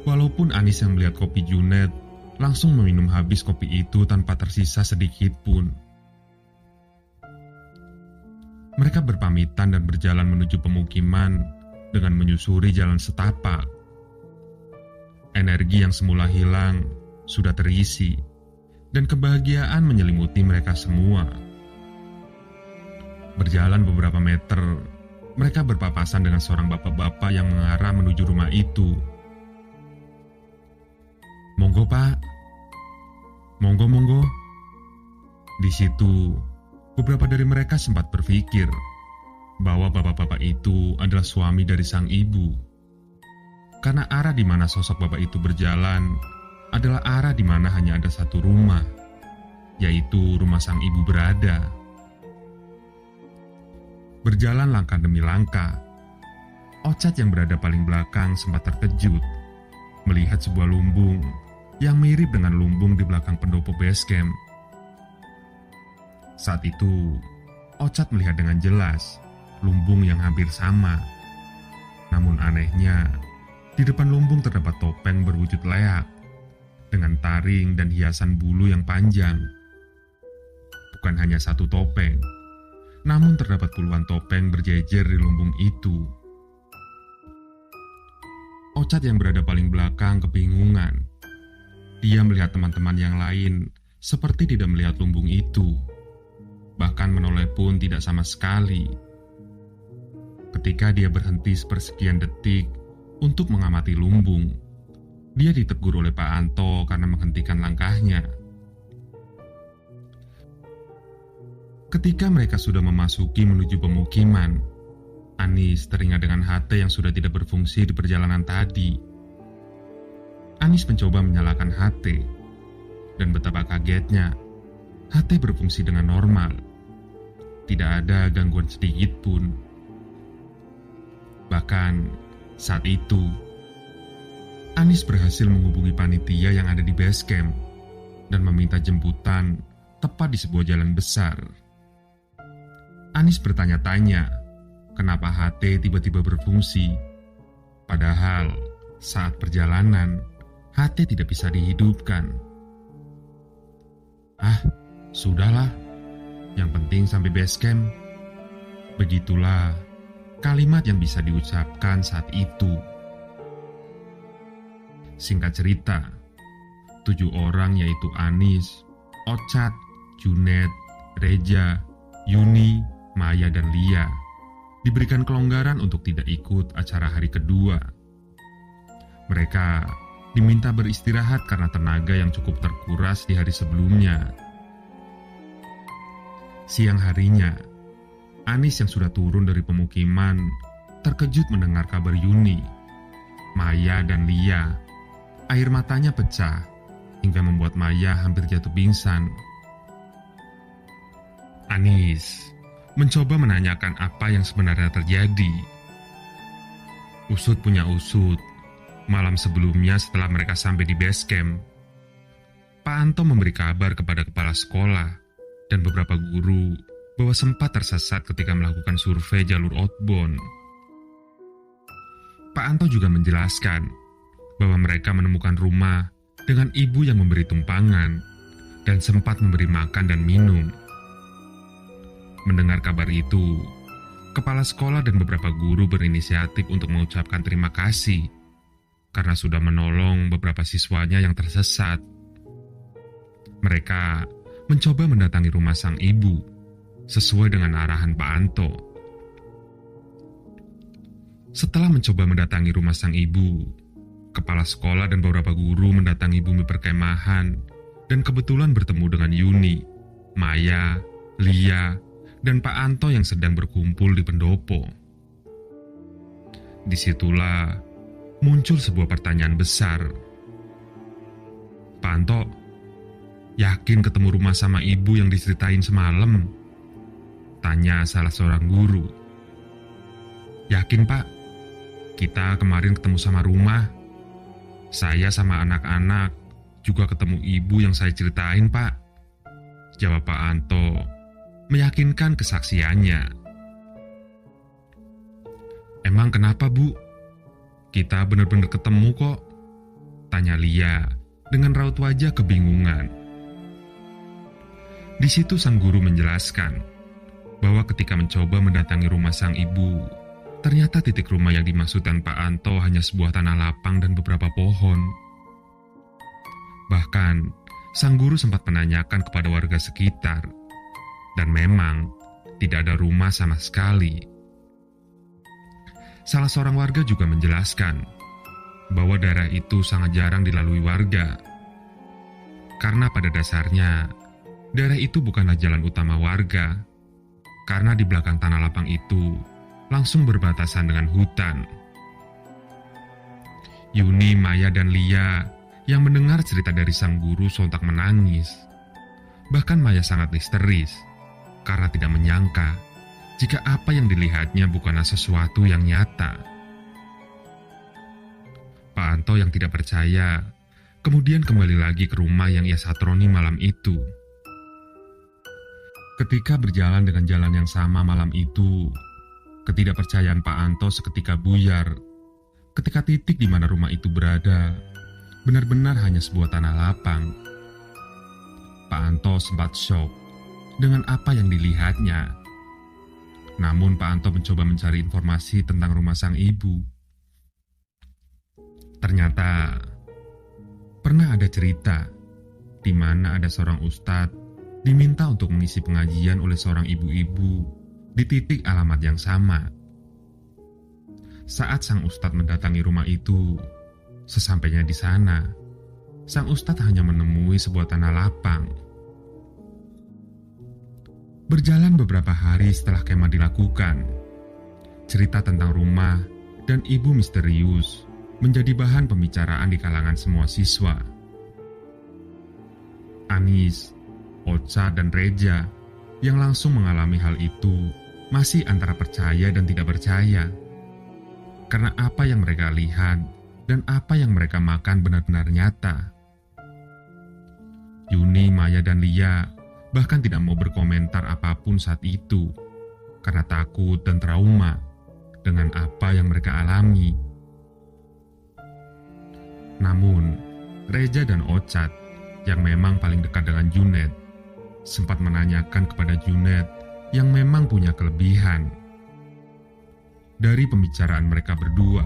Walaupun Anis yang melihat kopi Junet langsung meminum habis kopi itu tanpa tersisa sedikit pun. Mereka berpamitan dan berjalan menuju pemukiman dengan menyusuri jalan setapak. Energi yang semula hilang sudah terisi, dan kebahagiaan menyelimuti mereka semua. Berjalan beberapa meter, mereka berpapasan dengan seorang bapak-bapak yang mengarah menuju rumah itu. "Monggo, Pak. Monggo. Di situ, beberapa dari mereka sempat berpikir bahwa bapak-bapak itu adalah suami dari sang ibu. Karena arah di mana sosok bapak itu berjalan adalah arah di mana hanya ada satu rumah, yaitu rumah sang ibu berada. Berjalan langkah demi langkah, Ocat yang berada paling belakang sempat terkejut melihat sebuah lumbung yang mirip dengan lumbung di belakang pendopo base camp. Saat itu, Ocat melihat dengan jelas lumbung yang hampir sama. Namun anehnya, di depan lumbung terdapat topeng berwujud leak dengan taring dan hiasan bulu yang panjang. Bukan hanya satu topeng, namun terdapat puluhan topeng berjejer di lumbung itu. Ocat yang berada paling belakang kebingungan. Dia melihat teman-teman yang lain seperti tidak melihat lumbung itu. Bahkan menoleh pun tidak sama sekali. Ketika dia berhenti sepersekian detik untuk mengamati lumbung, dia ditegur oleh Pak Anto karena menghentikan langkahnya. Ketika mereka sudah memasuki menuju pemukiman, Anis teringat dengan HT yang sudah tidak berfungsi di perjalanan tadi. Anis mencoba menyalakan HT, dan betapa kagetnya, HT berfungsi dengan normal. Tidak ada gangguan sedikit pun. Bahkan saat itu, Anis berhasil menghubungi panitia yang ada di base camp dan meminta jemputan tepat di sebuah jalan besar. Anis bertanya-tanya, kenapa HT tiba-tiba berfungsi, padahal saat perjalanan HT tidak bisa dihidupkan. Sudahlah, yang penting sampai base camp. Begitulah kalimat yang bisa diucapkan saat itu. Singkat cerita, 7 orang yaitu Anis, Ocat, Junet, Reja, Yuni, Maya, dan Lia diberikan kelonggaran untuk tidak ikut acara hari kedua. Mereka diminta beristirahat karena tenaga yang cukup terkuras di hari sebelumnya. Siang harinya, Anis yang sudah turun dari pemukiman terkejut mendengar kabar Yuni, Maya, dan Lia. Air matanya pecah hingga membuat Maya hampir jatuh pingsan. Anis mencoba menanyakan apa yang sebenarnya terjadi. Usut punya usut, malam sebelumnya setelah mereka sampai di base camp, Pak Anto memberi kabar kepada kepala sekolah dan beberapa guru bahwa sempat tersesat ketika melakukan survei jalur outbound. Pak Anto juga menjelaskan bahwa mereka menemukan rumah dengan ibu yang memberi tumpangan dan sempat memberi makan dan minum. Mendengar kabar itu, kepala sekolah dan beberapa guru berinisiatif untuk mengucapkan terima kasih karena sudah menolong beberapa siswanya yang tersesat. Mereka mencoba mendatangi rumah sang ibu sesuai dengan arahan Pak Anto. Setelah mencoba mendatangi rumah sang ibu, kepala sekolah dan beberapa guru mendatangi bumi perkemahan dan kebetulan bertemu dengan Yuni, Maya, Lia, dan Pak Anto yang sedang berkumpul di pendopo. Disitulah muncul sebuah pertanyaan besar. Pak Anto, yakin ketemu rumah sama ibu yang diceritain semalam? Tanya salah seorang guru. Yakin, Pak. Kita kemarin ketemu sama rumah. Saya sama anak-anak juga ketemu ibu yang saya ceritain, Pak. Jawab Pak Anto, meyakinkan kesaksiannya. Emang kenapa, Bu? Kita benar-benar ketemu kok. Tanya Lia dengan raut wajah kebingungan. Di situ sang guru menjelaskan bahwa ketika mencoba mendatangi rumah sang ibu, ternyata titik rumah yang dimaksudkan Pak Anto hanya sebuah tanah lapang dan beberapa pohon. Bahkan, sang guru sempat menanyakan kepada warga sekitar, dan memang tidak ada rumah sama sekali. Salah seorang warga juga menjelaskan bahwa daerah itu sangat jarang dilalui warga, karena pada dasarnya daerah itu bukanlah jalan utama warga, karena di belakang tanah lapang itu langsung berbatasan dengan hutan. Yuni, Maya, dan Lia yang mendengar cerita dari sang guru sontak menangis. Bahkan Maya sangat histeris karena tidak menyangka jika apa yang dilihatnya bukanlah sesuatu yang nyata. Pak Anto yang tidak percaya kemudian kembali lagi ke rumah yang ia satroni malam itu. Ketika berjalan dengan jalan yang sama malam itu, ketidakpercayaan Pak Anto seketika buyar ketika titik di mana rumah itu berada benar-benar hanya sebuah tanah lapang. Pak Anto sempat syok dengan apa yang dilihatnya. Namun Pak Anto mencoba mencari informasi tentang rumah sang ibu. Ternyata pernah ada cerita di mana ada seorang ustadz diminta untuk mengisi pengajian oleh seorang ibu-ibu di titik alamat yang sama. Saat sang ustadz mendatangi rumah itu, sesampainya di sana, sang ustadz hanya menemui sebuah tanah lapang. Berjalan beberapa hari setelah kemah dilakukan, cerita tentang rumah dan ibu misterius menjadi bahan pembicaraan di kalangan semua siswa. Anis, Ocha, dan Reja yang langsung mengalami hal itu masih antara percaya dan tidak percaya. Karena apa yang mereka lihat dan apa yang mereka makan benar-benar nyata. Yuni, Maya, dan Lia bahkan tidak mau berkomentar apapun saat itu karena takut dan trauma dengan apa yang mereka alami. Namun, Reja dan Ocat yang memang paling dekat dengan Junet sempat menanyakan kepada Junet yang memang punya kelebihan. Dari pembicaraan mereka berdua,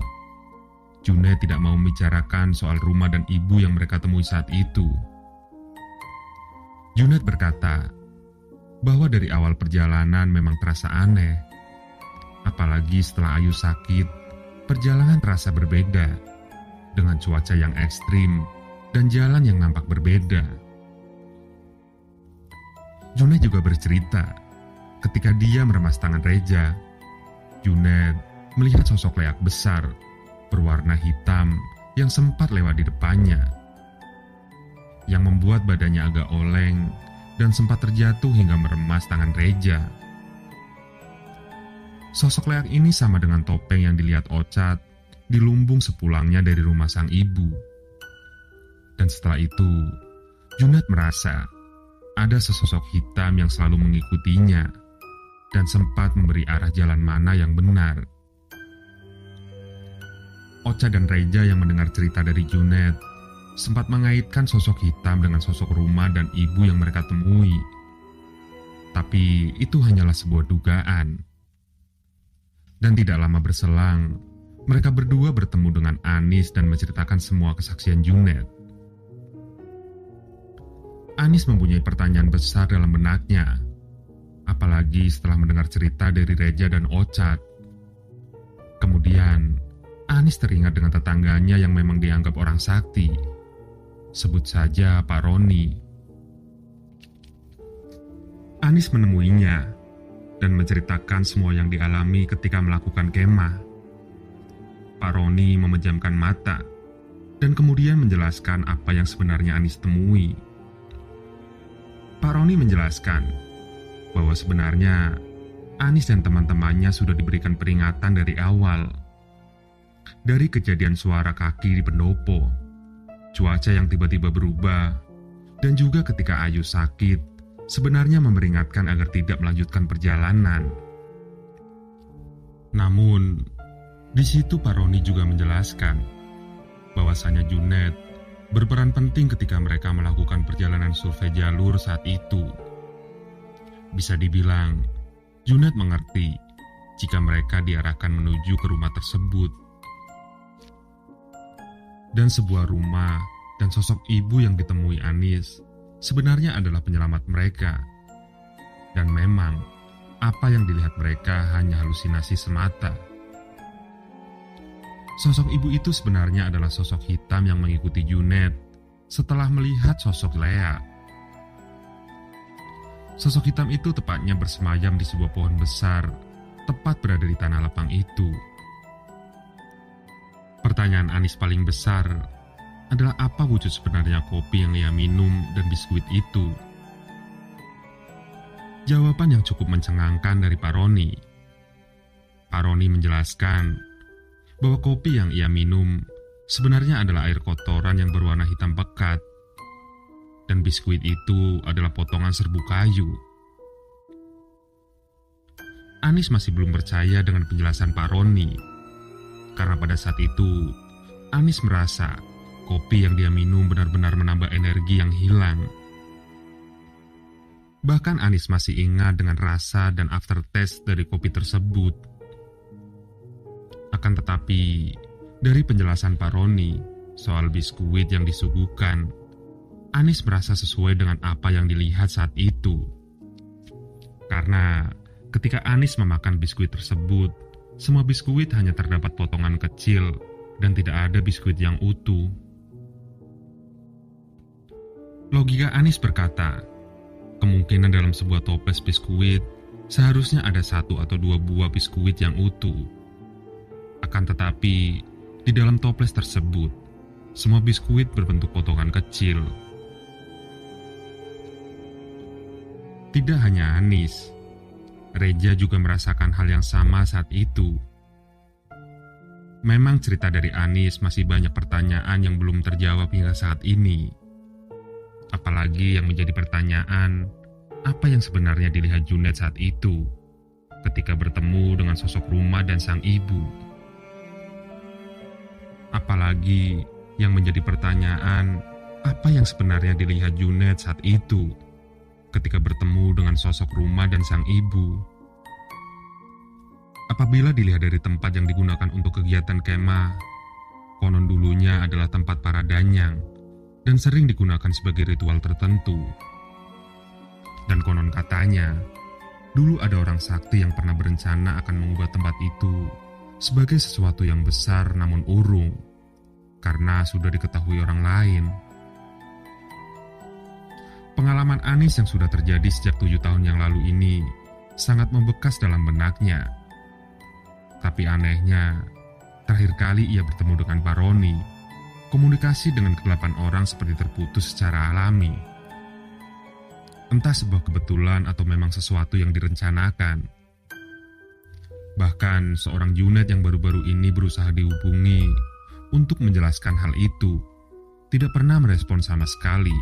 Junaid tidak mau membicarakan soal rumah dan ibu yang mereka temui saat itu. Junaid berkata bahwa dari awal perjalanan memang terasa aneh. Apalagi setelah Ayu sakit, perjalanan terasa berbeda, dengan cuaca yang ekstrim dan jalan yang nampak berbeda. Junaid juga bercerita, ketika dia meremas tangan Reja, Junaid melihat sosok leak besar berwarna hitam yang sempat lewat di depannya, yang membuat badannya agak oleng dan sempat terjatuh hingga meremas tangan Reja. Sosok leak ini sama dengan topeng yang dilihat Ochad di lumbung sepulangnya dari rumah sang ibu. Dan setelah itu, Junaid merasa ada sesosok hitam yang selalu mengikutinya dan sempat memberi arah jalan mana yang benar. Ochad dan Reja yang mendengar cerita dari Junaid sempat mengaitkan sosok hitam dengan sosok rumah dan ibu yang mereka temui. Tapi itu hanyalah sebuah dugaan. Dan tidak lama berselang, mereka berdua bertemu dengan Anis dan menceritakan semua kesaksian Junaid. Anis mempunyai pertanyaan besar dalam benaknya, apalagi setelah mendengar cerita dari Reja dan Ochad. Kemudian, Anis teringat dengan tetangganya yang memang dianggap orang sakti. Sebut saja Pak Roni. Anis menemuinya dan menceritakan semua yang dialami ketika melakukan kemah. Pak Roni memejamkan mata dan kemudian menjelaskan apa yang sebenarnya Anis temui. Pak Roni menjelaskan bahwa sebenarnya Anis dan teman-temannya sudah diberikan peringatan dari awal. Dari kejadian suara kaki di pendopo, cuaca yang tiba-tiba berubah, dan juga ketika Ayu sakit, sebenarnya memperingatkan agar tidak melanjutkan perjalanan. Namun, di situ Pak Roni juga menjelaskan bahwasanya Junaid berperan penting ketika mereka melakukan perjalanan survei jalur saat itu. Bisa dibilang, Junaid mengerti jika mereka diarahkan menuju ke rumah tersebut. Dan sebuah rumah dan sosok ibu yang ditemui Anis sebenarnya adalah penyelamat mereka. Dan memang, apa yang dilihat mereka hanya halusinasi semata. Sosok ibu itu sebenarnya adalah sosok hitam yang mengikuti Junaid setelah melihat sosok Lea. Sosok hitam itu tepatnya bersemayam di sebuah pohon besar, tepat berada di tanah lapang itu. Pertanyaan Anis paling besar adalah apa wujud sebenarnya kopi yang ia minum dan biskuit itu. Jawaban yang cukup mencengangkan dari Pak Roni. Pak Roni menjelaskan bahwa kopi yang ia minum sebenarnya adalah air kotoran yang berwarna hitam pekat, dan biskuit itu adalah potongan serbuk kayu. Anis masih belum percaya dengan penjelasan Pak Roni, karena pada saat itu Anis merasa kopi yang dia minum benar-benar menambah energi yang hilang. Bahkan Anis masih ingat dengan rasa dan aftertaste dari kopi tersebut. Akan tetapi, dari penjelasan Pak Roni soal biskuit yang disuguhkan, Anis merasa sesuai dengan apa yang dilihat saat itu. Karena ketika Anis memakan biskuit tersebut, semua biskuit hanya terdapat potongan kecil dan tidak ada biskuit yang utuh. Logika Anis berkata, kemungkinan dalam sebuah toples biskuit seharusnya ada 1 atau 2 buah biskuit yang utuh. Akan tetapi, di dalam toples tersebut, semua biskuit berbentuk potongan kecil. Tidak hanya Anis, Reja juga merasakan hal yang sama saat itu. Memang cerita dari Anis masih banyak pertanyaan yang belum terjawab hingga saat ini. Apalagi yang menjadi pertanyaan, apa yang sebenarnya dilihat Junaid saat itu ketika bertemu dengan sosok rumah dan sang ibu. Apalagi yang menjadi pertanyaan, apa yang sebenarnya dilihat Junaid saat itu ketika bertemu dengan sosok rumah dan sang ibu. Apabila dilihat dari tempat yang digunakan untuk kegiatan kemah, konon dulunya adalah tempat para danyang dan sering digunakan sebagai ritual tertentu. Dan konon katanya, dulu ada orang sakti yang pernah berencana akan mengubah tempat itu sebagai sesuatu yang besar namun urung, karena sudah diketahui orang lain. Pengalaman Anis yang sudah terjadi sejak 7 tahun yang lalu ini sangat membekas dalam benaknya. Tapi anehnya, terakhir kali ia bertemu dengan Pak Roni, komunikasi dengan ke-8 orang seperti terputus secara alami. Entah sebuah kebetulan atau memang sesuatu yang direncanakan. Bahkan seorang Junet yang baru-baru ini berusaha dihubungi untuk menjelaskan hal itu, tidak pernah merespon sama sekali.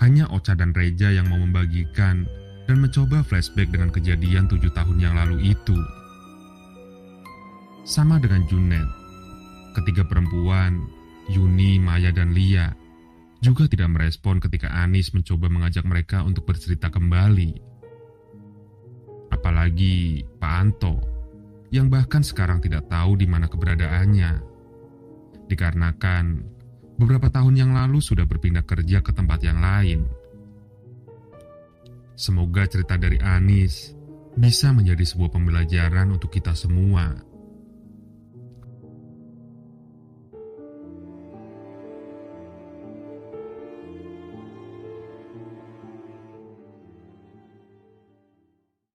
Hanya Ocha dan Reja yang mau membagikan dan mencoba flashback dengan kejadian 7 tahun yang lalu itu. Sama dengan Junet, ketiga perempuan, Yuni, Maya, dan Lia, juga tidak merespon ketika Anis mencoba mengajak mereka untuk bercerita kembali. Apalagi Pak Anto, yang bahkan sekarang tidak tahu di mana keberadaannya. Dikarenakan beberapa tahun yang lalu sudah berpindah kerja ke tempat yang lain. Semoga cerita dari Anis bisa menjadi sebuah pembelajaran untuk kita semua.